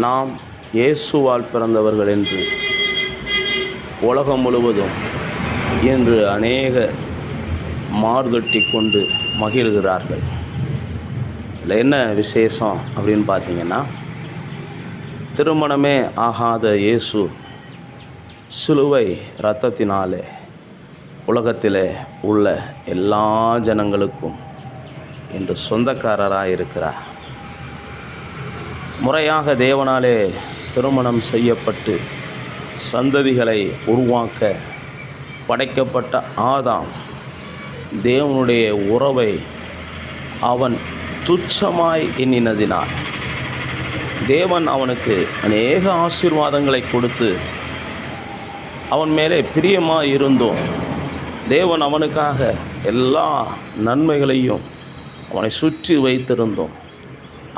நாம் இயேசுவால் பிறந்தவர்கள் என்று உலகம் முழுவதும் இன்று அநேக மார்கட்டி கொண்டு மகிழ்கிறார்கள். இதில் என்ன விசேஷம் அப்படின்னு பார்த்தீங்கன்னா, திருமணமே ஆகாத இயேசு சிலுவை இரத்தத்தினாலே உலகத்திலே உள்ள எல்லா ஜனங்களுக்கும் இன்று சொந்தக்காரராக இருக்கிறார். முறையாக தேவனாலே திருமணம் செய்யப்பட்டு சந்ததிகளை உருவாக்க படைக்கப்பட்ட ஆதாம் தேவனுடைய உறவை அவன் துச்சமாய் எண்ணினதினால் தேவன் அவனுக்கு அநேக ஆசீர்வாதங்களை கொடுத்து அவன் மேலே பிரியமாக இருந்தோம். தேவன் அவனுக்காக எல்லா நன்மைகளையும் அவனை சுற்றி வைத்திருந்தோம்.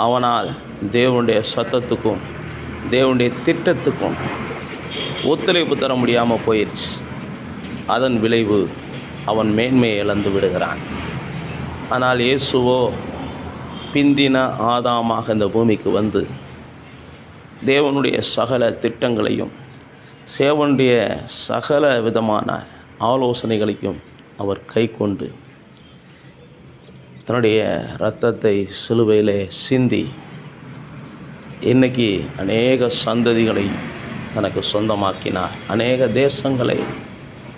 அவனால் தேவனுடைய சத்தத்துக்கும் தேவனுடைய திட்டத்துக்கும் ஒத்துழைப்பு தர முடியாமல் போயிடுச்சு. அதன் விளைவு அவன் மேன்மையை இழந்து விடுகிறான். ஆனால் இயேசுவோ பிந்தின ஆதாமாக இந்த பூமிக்கு வந்து தேவனுடைய சகல திட்டங்களையும் தேவனுடைய சகல விதமான ஆலோசனைகளையும் அவர் கை கொண்டு தன்னுடைய இரத்தத்தை சிலுவையிலே சிந்தி இன்னைக்கு அநேக சந்ததிகளை தனக்கு சொந்தமாக்கினார். அநேக தேசங்களை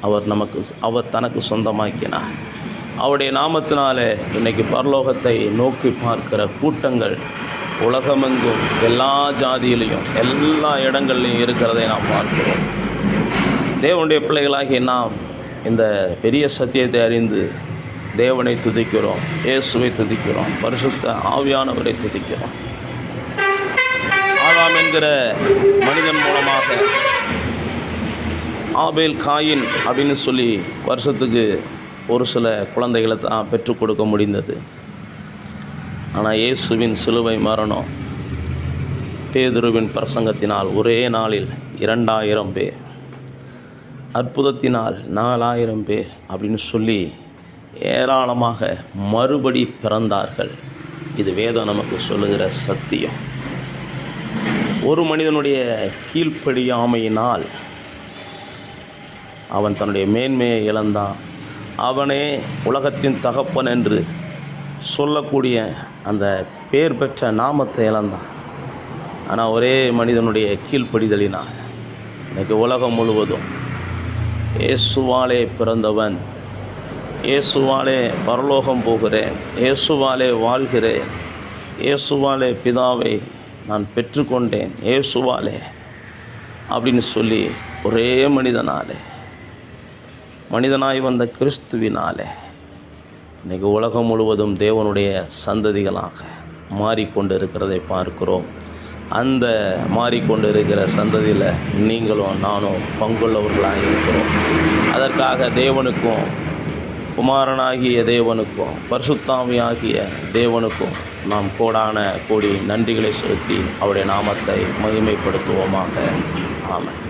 அவர் தனக்கு சொந்தமாக்கினார். அவருடைய நாமத்தினாலே இன்னைக்கு பரலோகத்தை நோக்கி பார்க்கிற கூட்டங்கள் உலகமெங்கும் எல்லா ஜாதியிலையும் எல்லா இடங்கள்லையும் இருக்கிறதை நாம் பார்க்கிறோம். தேவனுடைய பிள்ளைகளாகிய நாம் இந்த பெரிய சத்தியத்தை அறிந்து தேவனை துதிக்கிறோம், இயேசுவை துதிக்கிறோம், பரிசுத்த ஆவியானவரை துதிக்கிறோம். ஆதாம் என்கிற மனிதன் மூலமாக ஆபேல் காயின் அப்படின்னு சொல்லி வருஷத்துக்கு ஒரு சில குழந்தைகளை தான் பெற்றுக் கொடுக்க முடிந்தது. ஆனால் இயேசுவின் சிலுவை மரணம், பேதுருவின் பிரசங்கத்தினால் ஒரே நாளில் 2000 பேர், அற்புதத்தினால் 4000 பேர் அப்படின்னு சொல்லி ஏராளமாக மறுபடி பிறந்தார்கள். இது வேதம் நமக்கு சொல்லுகிற சத்தியம். ஒரு மனிதனுடைய கீழ்ப்படியாமையினால் அவன் தன்னுடைய மேன்மையை இழந்தான். அவனே உலகத்தின் தகப்பன் என்று சொல்லக்கூடிய அந்த பேர் பெற்ற நாமத்தை இழந்தான். ஆனால் ஒரே மனிதனுடைய கீழ்ப்படிதலினால் இன்றைக்கு உலகம் முழுவதும் இயேசுவாலே பிறந்தவன், இயேசுவாலே பரலோகம் போகிறேன், இயேசுவாலே வாழ்கிறேன், இயேசுவாலே பிதாவை நான் பெற்றுக்கொண்டேன், இயேசுவாலே அப்படின்னு சொல்லி ஒரே மனிதனாய் வந்த கிறிஸ்துவினாலே இன்றைக்கி உலகம் முழுவதும் தேவனுடைய சந்ததிகளாக மாறிக்கொண்டு இருக்கிறதை பார்க்கிறோம். அந்த மாறிக்கொண்டு இருக்கிற சந்ததியில் நீங்களும் நானும் பங்குள்ளவர்களாக இருக்கிறோம். அதற்காக தேவனுக்கும் குமாரனாகிய தேவனுக்கும் பரிசுத்தாவியாகிய தேவனுக்கும் நாம் கோடான கோடி நன்றிகளை செலுத்தி அவருடைய நாமத்தை மகிமைப்படுத்துவோமாக. ஆமென்.